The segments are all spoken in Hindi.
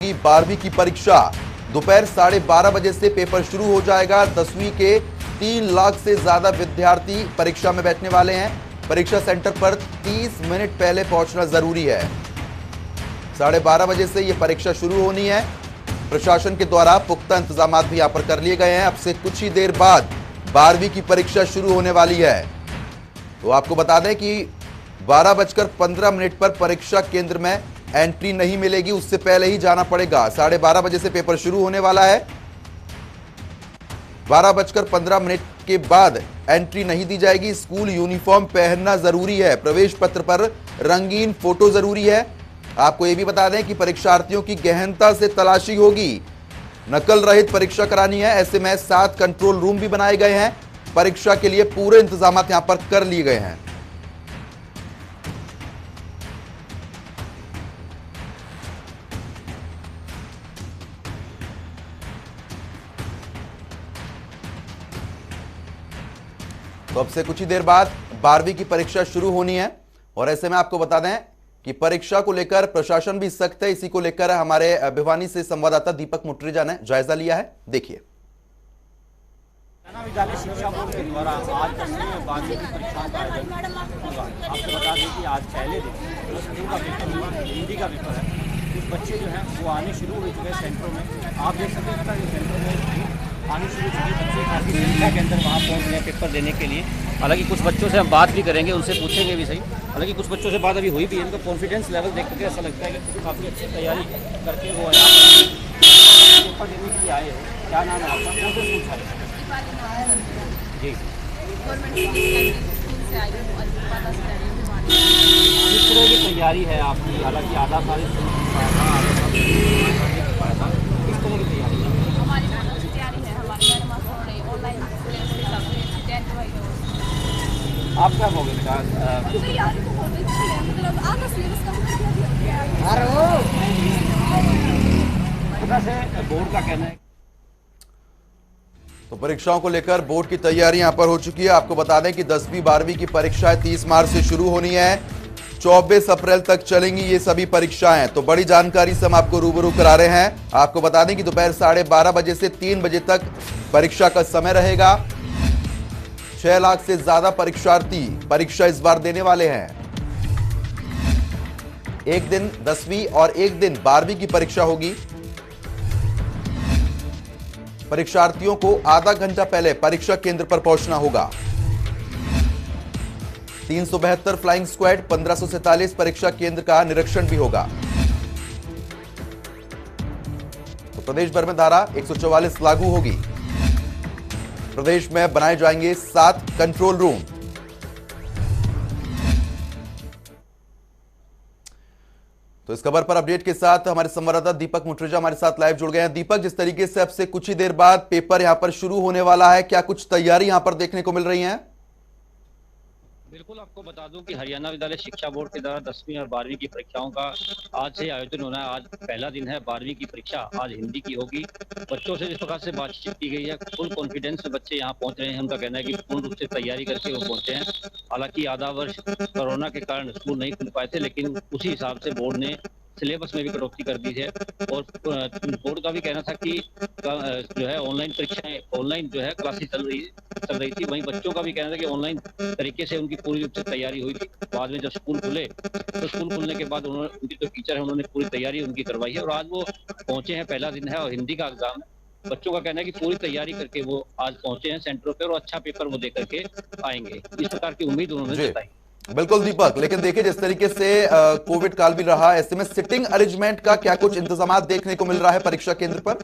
की 12वीं की परीक्षा दोपहर 12:30 बजे से पेपर शुरू हो जाएगा। 10वीं के 3 लाख से ज्यादा विद्यार्थी परीक्षा में बैठने वाले हैं। परीक्षा सेंटर पर 30 मिनट पहले पहुंचना जरूरी है। 12:30 बजे से यह परीक्षा शुरू होनी है। प्रशासन के द्वारा पुख्ता इंतजाम भी यहां पर कर लिए गए हैं। अब से कुछ ही देर बाद 12वीं की परीक्षा शुरू होने वाली है। तो आपको बता दें कि 12:15 पर परीक्षा केंद्र में एंट्री नहीं मिलेगी, उससे पहले ही जाना पड़ेगा। 12:30 बजे से पेपर शुरू होने वाला है। 12:15 के बाद एंट्री नहीं दी जाएगी। स्कूल यूनिफॉर्म पहनना जरूरी है। प्रवेश पत्र पर रंगीन फोटो जरूरी है। आपको यह भी बता दें कि परीक्षार्थियों की गहनता से तलाशी होगी। नकल रहित परीक्षा करानी है। ऐसे में 7 कंट्रोल रूम भी बनाए गए हैं। परीक्षा के लिए पूरे इंतजाम यहां पर कर लिए गए हैं। तो अब से कुछ ही देर बाद 12वीं की परीक्षा शुरू होनी है और ऐसे में आपको बता दें कि परीक्षा को लेकर प्रशासन भी सख्त है। इसी को लेकर हमारे भिवानी से संवाददाता दीपक मुट्रिजा ने जायजा लिया है। देखिए। विद्यालय शिक्षा बोर्ड के द्वारा आज 10वीं और 12वीं की परीक्षाओं का आयोजन होगा। आपको बता दें कि आज पहले दिन संस्कृत का पेपर हुआ, हिंदी का पेपर है। कुछ बच्चे जो हैं वो आने शुरू हो चुके हैं सेंटरों में। आप देख सकते हैं कि सेंटर में आने शुरू हो चुके बच्चे काफ़ी संख्या के अंदर वहाँ पहुँच रहे हैं पेपर देने के लिए। हालांकि कुछ बच्चों से हम बात भी करेंगे, उनसे पूछेंगे भी सही। हालांकि कुछ बच्चों से बात अभी हुई भी है। इनका कॉन्फिडेंस लेवल देख करके ऐसा लगता है कि काफ़ी अच्छी तैयारी करके वो यहाँ पर पेपर देने के लिए आए हैं। क्या नाम है आपका? कौन से स्कूल से जी? किस तरह की तैयारी है आपकी? हालांकि आधा साल किस तरह की तैयारी है? हमारी तैयारी है। हमारी मैडम ऑनलाइन आप क्या बोलोगे बेटा? बोर्ड का कहना है। तो परीक्षाओं को लेकर बोर्ड की तैयारी यहां पर हो चुकी है। आपको बता दें कि 10वीं 12वीं की परीक्षाएं 30 मार्च से शुरू होनी है। 24 अप्रैल तक चलेंगी ये सभी परीक्षाएं। तो बड़ी जानकारी से हम आपको रूबरू करा रहे हैं। आपको बता दें कि दोपहर 12:30 बजे से 3 बजे तक परीक्षा का समय रहेगा। 6 लाख से ज्यादा परीक्षार्थी परीक्षा इस बार देने वाले हैं। एक दिन 10वीं और एक दिन 12वीं की परीक्षा होगी। परीक्षार्थियों को आधा घंटा पहले परीक्षा केंद्र पर पहुंचना होगा। 372 फ्लाइंग स्क्वाड, 1547 परीक्षा केंद्र का निरीक्षण भी होगा। तो प्रदेश भर में धारा 144 लागू होगी। प्रदेश में बनाए जाएंगे 7 कंट्रोल रूम। तो इस खबर पर अपडेट के साथ हमारे संवाददाता दीपक मुट्रिजा हमारे साथ लाइव जुड़ गए हैं। दीपक, जिस तरीके से अब से कुछ ही देर बाद पेपर यहां पर शुरू होने वाला है, क्या कुछ तैयारी यहां पर देखने को मिल रही है? बिल्कुल, आपको बता दूं कि हरियाणा विद्यालय शिक्षा बोर्ड के द्वारा 10वीं और 12वीं की परीक्षाओं का आज से आयोजन होना है। आज पहला दिन है। 12वीं की परीक्षा आज हिंदी की होगी। बच्चों से जिस प्रकार से बातचीत की गई है, फुल कॉन्फिडेंस से बच्चे यहाँ पहुंच रहे हैं। उनका कहना है कि पूर्ण रूप से तैयारी करके वो पहुंचे हैं। हालांकि आधा वर्ष कोरोना के कारण स्कूल नहीं खुल पाए थे, लेकिन उसी हिसाब से बोर्ड ने सिलेबस में भी कटौती कर दी है। और बोर्ड का भी कहना था कि जो है ऑनलाइन परीक्षाएं, ऑनलाइन जो है क्लासेस चल रही थी। वहीं बच्चों का भी कहना था कि ऑनलाइन तरीके से उनकी पूरी रूप से तैयारी हुई थी। बाद में जब स्कूल खुले तो स्कूल खुलने के बाद उनकी जो टीचर है उन्होंने पूरी तैयारी उनकी करवाई है और आज वो पहुंचे हैं। पहला दिन है और हिंदी का एग्जाम है। बच्चों का कहना है कि पूरी तैयारी करके वो आज पहुंचे हैं सेंटरों पर और अच्छा पेपर वो दे करके आएंगे। इस प्रकार की उम्मीद उन्होंने जताई। बिल्कुल दीपक, लेकिन देखिए जिस तरीके से कोविड काल भी रहा, ऐसे में सिटिंग अरेंजमेंट का क्या कुछ इंतजाम देखने को मिल रहा है परीक्षा केंद्र पर?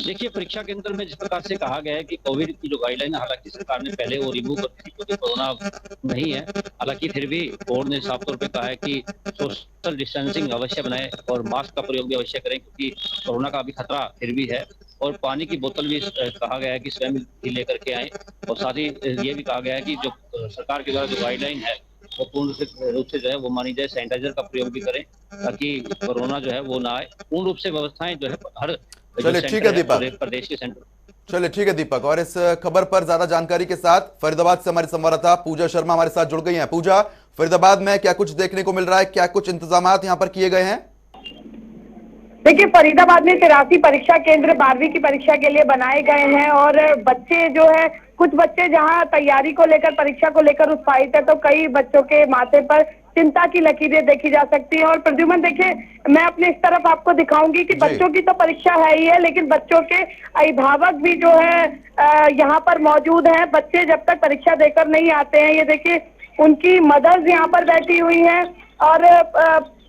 देखिए, परीक्षा केंद्र में जिस प्रकार से कहा गया है कि कोविड की जो गाइडलाइन, हालांकि सरकार ने पहले वो रिमूव कर दी थी क्योंकि कोरोना नहीं है। हालांकि फिर भी बोर्ड ने साफ तौर पे कहा है कि सोशल डिस्टेंसिंग अवश्य बनाए और मास्क का प्रयोग भी अवश्य करें क्योंकि कोरोना का अभी खतरा फिर भी है। और पानी की बोतल भी कहा गया है कि स्वयं ही लेकर के आए। और साथ ही ये भी कहा गया है कि जो सरकार के द्वारा जो गाइडलाइन है वो पूर्ण रूप से जो है वो मानी जाए। सैनिटाइजर का प्रयोग भी करें ताकि कोरोना जो है वो ना आए। पूर्ण रूप से व्यवस्थाएं जो है हर चलिए ठीक है दीपक, प्रदेश के सेंटर। चलिए ठीक है दीपक। और इस खबर पर ज्यादा जानकारी के साथ फरीदाबाद से हमारी संवाददाता पूजा शर्मा हमारे साथ जुड़ गई हैं। पूजा, फरीदाबाद में क्या कुछ देखने को मिल रहा है, क्या कुछ इंतजाम यहाँ पर किए गए हैं? देखिए, फरीदाबाद में 83 परीक्षा केंद्र 12वीं की परीक्षा के लिए बनाए गए हैं और बच्चे जो है, कुछ बच्चे जहां तैयारी को लेकर, परीक्षा को लेकर उत्साहित है, तो कई बच्चों के माथे पर चिंता की लकीरें देखी जा सकती हैं। और प्रद्युमन देखिए, मैं अपने इस तरफ आपको दिखाऊंगी कि बच्चों की तो परीक्षा है ही है, लेकिन बच्चों के अभिभावक भी जो है यहाँ पर मौजूद हैं। बच्चे जब तक परीक्षा देकर नहीं आते हैं, ये देखिए उनकी मदर्स यहाँ पर बैठी हुई हैं और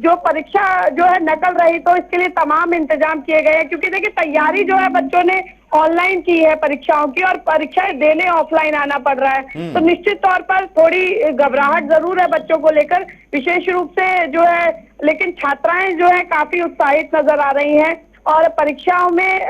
जो परीक्षा जो है नकल रही, तो इसके लिए तमाम इंतजाम किए गए हैं। क्योंकि देखिए, तैयारी जो है बच्चों ने ऑनलाइन की है परीक्षाओं की, और परीक्षाएं देने ऑफलाइन आना पड़ रहा है। तो निश्चित तौर पर थोड़ी घबराहट जरूर है बच्चों को लेकर, विशेष रूप से जो है, लेकिन छात्राएं जो है काफी उत्साहित नजर आ रही हैं और परीक्षाओं में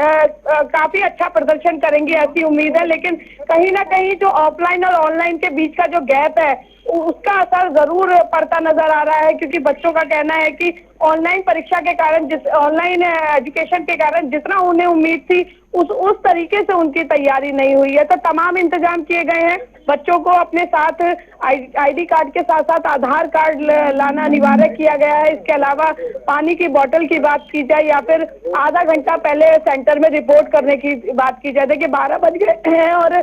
काफी अच्छा प्रदर्शन करेंगी, ऐसी उम्मीद है। लेकिन कहीं ना कहीं जो ऑफलाइन और ऑनलाइन के बीच का जो गैप है, उसका असर जरूर पड़ता नजर आ रहा है। क्योंकि बच्चों का कहना है कि ऑनलाइन परीक्षा के कारण, ऑनलाइन एजुकेशन के कारण जितना उन्हें उम्मीद थी, उस तरीके से उनकी तैयारी नहीं हुई है। तो तमाम इंतजाम किए गए हैं। बच्चों को अपने साथ आईडी कार्ड के साथ साथ आधार कार्ड लाना अनिवार्य किया गया है। इसके अलावा पानी की बोतल की बात की जाए या फिर आधा घंटा पहले सेंटर में रिपोर्ट करने की बात की जाए। देखिए, 12 बज गए हैं और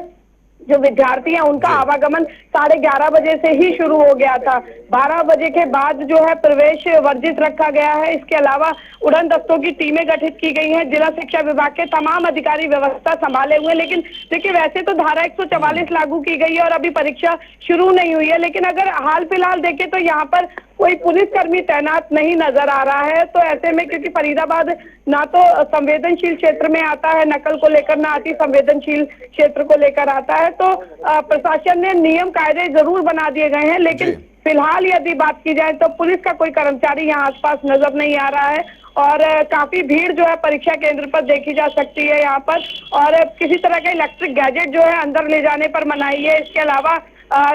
जो विद्यार्थी हैं उनका आवागमन 11:30 बजे से ही शुरू हो गया था। 12 बजे के बाद जो है प्रवेश वर्जित रखा गया है। इसके अलावा उड़न दस्तों की टीमें गठित की गई हैं। जिला शिक्षा विभाग के तमाम अधिकारी व्यवस्था संभाले हुए। लेकिन देखिए, वैसे तो धारा 144 लागू की गई है और अभी परीक्षा शुरू नहीं हुई है, लेकिन अगर हाल फिलहाल देखें तो यहाँ पर कोई पुलिसकर्मी तैनात नहीं नजर आ रहा है। तो ऐसे में, क्योंकि फरीदाबाद ना तो संवेदनशील क्षेत्र में आता है नकल को लेकर, ना अति संवेदनशील क्षेत्र को लेकर आता है, तो प्रशासन ने नियम कायदे जरूर बना दिए गए हैं। लेकिन फिलहाल यदि बात की जाए तो पुलिस का कोई कर्मचारी यहाँ आसपास नजर नहीं आ रहा है और काफी भीड़ जो है परीक्षा केंद्र पर देखी जा सकती है यहाँ पर। और किसी तरह का इलेक्ट्रिक गैजेट जो है अंदर ले जाने पर मनाही है। इसके अलावा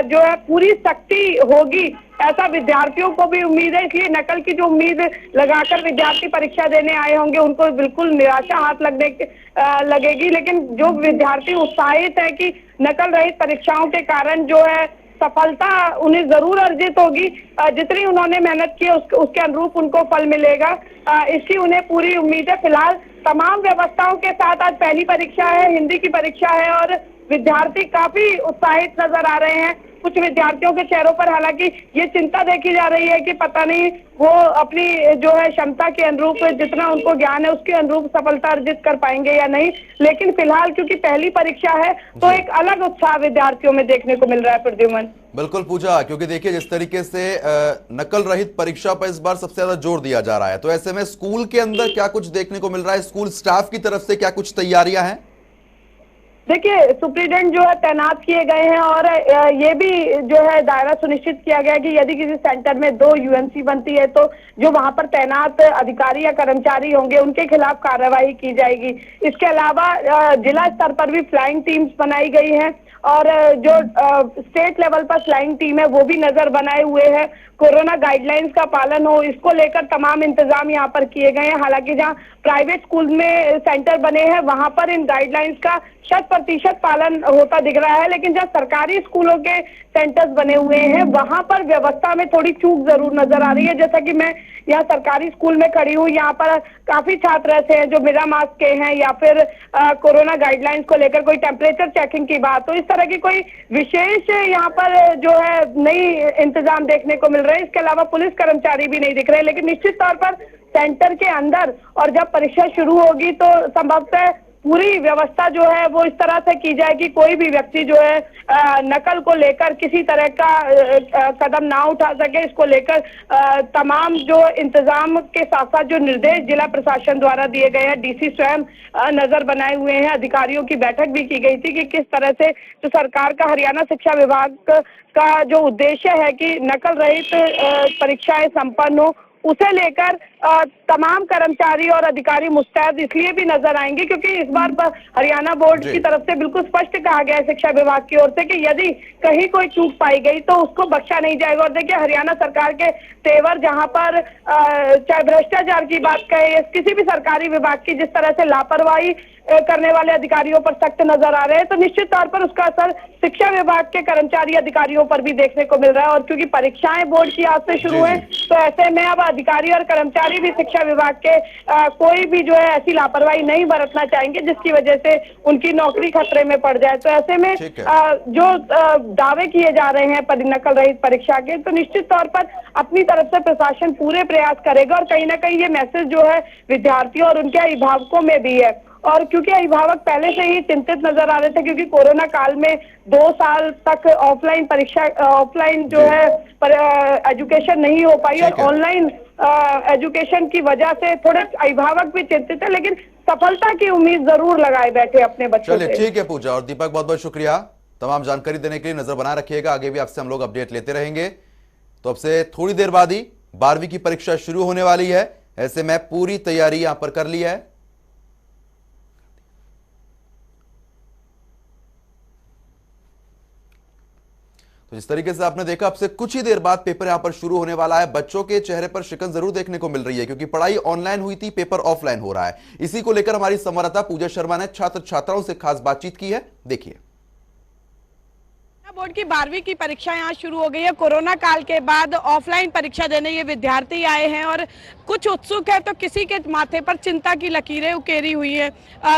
जो है पूरी सख्ती होगी, ऐसा विद्यार्थियों को भी उम्मीद है। इसलिए नकल की जो उम्मीद लगाकर विद्यार्थी परीक्षा देने आए होंगे, उनको बिल्कुल निराशा हाथ लगेगी। लेकिन जो विद्यार्थी उत्साहित है कि नकल रहित परीक्षाओं के कारण जो है सफलता उन्हें जरूर अर्जित होगी, जितनी उन्होंने मेहनत की उसके अनुरूप उनको फल मिलेगा, इसकी उन्हें पूरी उम्मीद है। फिलहाल तमाम व्यवस्थाओं के साथ आज पहली परीक्षा है, हिंदी की परीक्षा है और विद्यार्थी काफी उत्साहित नजर आ रहे हैं। कुछ विद्यार्थियों के चेहरों पर हालांकि ये चिंता देखी जा रही है कि पता नहीं वो अपनी जो है क्षमता के अनुरूप, जितना उनको ज्ञान है उसके अनुरूप सफलता अर्जित कर पाएंगे या नहीं। लेकिन फिलहाल क्योंकि पहली परीक्षा है, तो एक अलग उत्साह विद्यार्थियों में देखने को मिल रहा है। प्रद्युमन, बिल्कुल पूजा, क्योंकि देखिए जिस तरीके से नकल रहित परीक्षा पर इस बार सबसे ज्यादा जोर दिया जा रहा है, तो ऐसे में स्कूल के अंदर क्या कुछ देखने को मिल रहा है? स्कूल स्टाफ की तरफ से क्या कुछ तैयारियां हैं? देखिए, सुप्रीडेंट जो है तैनात किए गए हैं और ये भी जो है दायरा सुनिश्चित किया गया है कि यदि किसी सेंटर में 2 यूएमसी बनती है तो जो वहां पर तैनात अधिकारी या कर्मचारी होंगे उनके खिलाफ कार्रवाई की जाएगी। इसके अलावा जिला स्तर पर भी फ्लाइंग टीम्स बनाई गई हैं और जो स्टेट लेवल पर फ्लाइंग टीम है वो भी नजर बनाए हुए है। कोरोना गाइडलाइंस का पालन हो, इसको लेकर तमाम इंतजाम यहाँ पर किए गए हैं। हालांकि जहाँ प्राइवेट स्कूल में सेंटर बने हैं वहां पर इन गाइडलाइंस का 100% पालन होता दिख रहा है, लेकिन जहाँ सरकारी स्कूलों के सेंटर्स बने हुए हैं वहां पर व्यवस्था में थोड़ी चूक जरूर नजर आ रही है। जैसा कि मैं यहाँ सरकारी स्कूल में खड़ी हूँ, यहाँ पर काफी छात्र ऐसे हैं जो बिना मास्क के हैं या फिर कोरोना गाइडलाइंस को लेकर कोई टेम्परेचर चेकिंग की बात हो, इस तरह की कोई विशेष यहाँ पर जो है नई इंतजाम देखने को मिल रहे हैं। इसके अलावा पुलिस कर्मचारी भी नहीं दिख रहे। लेकिन निश्चित तौर पर सेंटर के अंदर और जब परीक्षा शुरू होगी तो संभवतः पूरी व्यवस्था जो है वो इस तरह से की जाए कि कोई भी व्यक्ति जो है नकल को लेकर किसी तरह का कदम ना उठा सके। इसको लेकर तमाम जो इंतजाम के साथ साथ जो निर्देश जिला प्रशासन द्वारा दिए गए हैं, डीसी स्वयं नजर बनाए हुए हैं। अधिकारियों की बैठक भी की गई थी कि किस तरह से जो सरकार का हरियाणा शिक्षा विभाग का जो उद्देश्य है कि नकल रहित परीक्षाएं संपन्न हो, उसे लेकर तमाम कर्मचारी और अधिकारी मुस्तैद इसलिए भी नजर आएंगे क्योंकि इस बार हरियाणा बोर्ड की तरफ से बिल्कुल स्पष्ट कहा गया है शिक्षा विभाग की ओर से कि यदि कहीं कोई चूक पाई गई तो उसको बख्शा नहीं जाएगा। और देखिए, हरियाणा सरकार के तेवर जहां पर चाहे भ्रष्टाचार की बात कहे या किसी भी सरकारी विभाग की जिस तरह से लापरवाही करने वाले अधिकारियों पर सख्त नजर आ रहे हैं, तो निश्चित तौर पर उसका असर शिक्षा विभाग के कर्मचारी अधिकारियों पर भी देखने को मिल रहा है। और क्योंकि परीक्षाएं बोर्ड की आज से शुरू है, तो ऐसे में अब अधिकारी और कर्मचारी हमारी भी शिक्षा विभाग के कोई भी जो है ऐसी लापरवाही नहीं बरतना चाहेंगे जिसकी वजह से उनकी नौकरी खतरे में पड़ जाए। तो ऐसे में जो दावे किए जा रहे हैं नकल रहित परीक्षा के, तो निश्चित तौर पर अपनी तरफ से प्रशासन पूरे प्रयास करेगा और कहीं ना कहीं ये मैसेज जो है विद्यार्थियों और उनके अभिभावकों में भी है। और क्योंकि अभिभावक पहले से ही चिंतित नजर आ रहे थे, क्योंकि कोरोना काल में 2 साल तक ऑफलाइन परीक्षा, ऑफलाइन जो है एजुकेशन नहीं हो पाई और ऑनलाइन एजुकेशन की वजह से थोड़े अभिभावक भी चिंतित है, लेकिन सफलता की उम्मीद जरूर लगाए बैठे अपने बच्चों से। चलिए ठीक है पूजा और दीपक, बहुत बहुत शुक्रिया तमाम जानकारी देने के लिए। नजर बना रखिएगा, आगे भी आपसे हम लोग अपडेट लेते रहेंगे। तो अब से थोड़ी देर बाद ही 12वीं की परीक्षा शुरू होने वाली है, ऐसे में पूरी तैयारी यहां पर कर ली है। तो जिस तरीके से आपने देखा, अब से कुछ ही देर बाद पेपर यहां पर शुरू होने वाला है। बच्चों के चेहरे पर शिकन जरूर देखने को मिल रही है, क्योंकि पढ़ाई ऑनलाइन हुई थी, पेपर ऑफलाइन हो रहा है। इसी को लेकर हमारी संवाददाता पूजा शर्मा ने छात्र छात्राओं से खास बातचीत की है, देखिए। बोर्ड की 12वीं की परीक्षा यहाँ शुरू हो गई है। कोरोना काल के बाद ऑफलाइन परीक्षा देने ये विद्यार्थी आए हैं और कुछ उत्सुक है तो किसी के माथे पर चिंता की लकीरें उकेरी हुई है।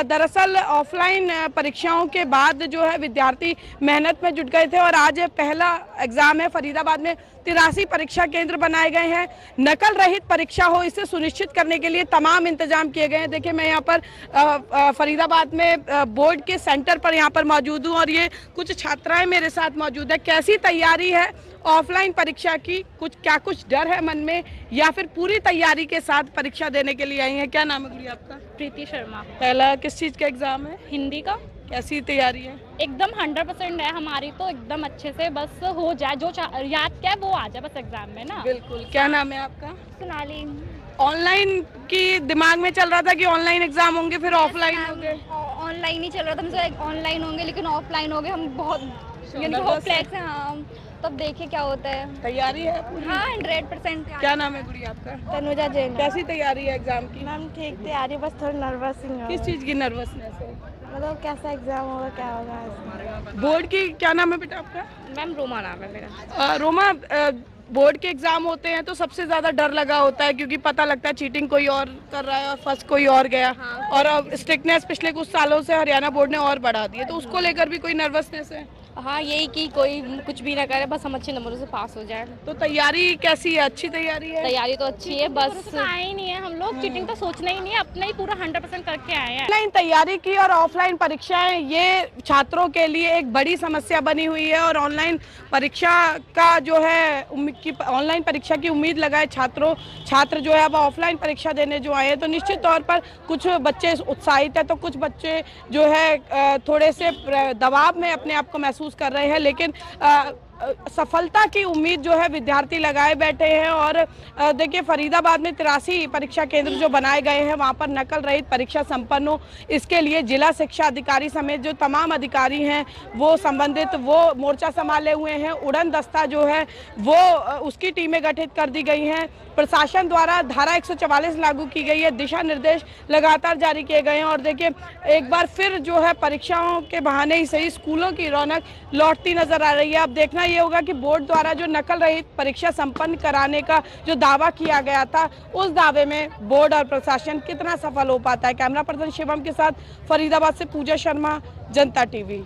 दरअसल ऑफलाइन परीक्षाओं के बाद जो है विद्यार्थी मेहनत में जुट गए थे और आज पहला एग्जाम है। फरीदाबाद में 83 परीक्षा केंद्र बनाए गए हैं। नकल रहित परीक्षा हो, इसे सुनिश्चित करने के लिए तमाम इंतजाम किए गए हैं। देखिए, मैं यहाँ पर फरीदाबाद में बोर्ड के सेंटर पर यहाँ पर मौजूद हूँ और ये कुछ छात्राएं मेरे साथ मौजूद है। कैसी तैयारी है ऑफलाइन परीक्षा की? कुछ डर है मन में या फिर पूरी तैयारी के साथ परीक्षा देने के लिए आई हैं? क्या नाम है गुड़िया आपका? प्रीति शर्मा। पहला किस चीज का एग्जाम है? हिंदी का। कैसी तैयारी है? एकदम 100% है हमारी, तो एकदम अच्छे से बस हो जाए, जो याद क्या है वो आ जाए बस एग्जाम में ना। बिल्कुल। क्या नाम है आपका? सोनाली। ऑनलाइन की दिमाग में चल रहा था कि ऑनलाइन एग्जाम होंगे, फिर ऑफलाइन होंगे? ऑनलाइन ही चल रहा था, मुझे ऑनलाइन होंगे लेकिन ऑफलाइन हो गए। हम बहुत होपलेस हैं। हाँ, तब देखिए क्या होता है। तैयारी है पूरी? हाँ, 100%। क्या नाम है गुड़िया आपका? तनुजा जैन। कैसी तैयारी है एग्जाम की? मैम ठीक तैयारी, बस थोड़ी नर्वस ही है। किस चीज की नर्वसनेस है? मतलब कैसा एग्जाम होगा, क्या होगा। बोर्ड की क्या नाम है बेटा आपका? मैम रोमा नाम है मेरा। रोमा, बोर्ड के एग्जाम होते हैं तो सबसे ज्यादा डर लगा होता है, क्योंकि पता लगता है चीटिंग कोई और कर रहा है और फर्स्ट कोई और गया। हाँ। और अब स्ट्रिक्टनेस पिछले कुछ सालों से हरियाणा बोर्ड ने और बढ़ा दी है, तो उसको लेकर भी कोई नर्वसनेस है? हाँ, यही कि कोई कुछ भी ना करे, बस हम अच्छे नंबरों से पास हो जाए। तो तैयारी कैसी है? अच्छी तैयारी है? तैयारी तो अच्छी है, बस आए ही नहीं है हम लोग। चीटिंग तो सोचना ही नहीं है, अपना ही पूरा 100% करके आए हैं। ऑनलाइन तैयारी की और ऑफलाइन परीक्षाएं, ये छात्रों के लिए एक बड़ी समस्या बनी हुई है। और ऑनलाइन परीक्षा का जो है ऑनलाइन परीक्षा की उम्मीद लगाए छात्र जो है अब ऑफलाइन परीक्षा देने जो आए हैं, तो निश्चित तौर पर कुछ बच्चे उत्साहित है तो कुछ बच्चे जो है थोड़े से दबाव में अपने आप को महसूस कर रहे हैं। लेकिन सफलता की उम्मीद जो है विद्यार्थी लगाए बैठे हैं। और देखिए, फरीदाबाद में 83 परीक्षा केंद्र जो बनाए गए हैं, वहां पर नकल रहित परीक्षा संपन्न हो, इसके लिए जिला शिक्षा अधिकारी समेत जो तमाम अधिकारी हैं वो संबंधित वो मोर्चा संभाले हुए हैं। उड़न दस्ता जो है वो उसकी टीमें गठित कर दी गई हैं। प्रशासन द्वारा धारा 144 लागू की गई है, दिशा निर्देश लगातार जारी किए गए हैं। और देखिए, एक बार फिर जो है परीक्षाओं के बहाने ही सही स्कूलों की रौनक लौटती नजर आ रही है। अब देखना ये होगा कि बोर्ड द्वारा जो नकल रहित परीक्षा संपन्न कराने का जो दावा किया गया था, उस दावे में बोर्ड और प्रशासन कितना सफल हो पाता है। कैमरा पर्सन शिवम के साथ फरीदाबाद से पूजा शर्मा, जनता टीवी।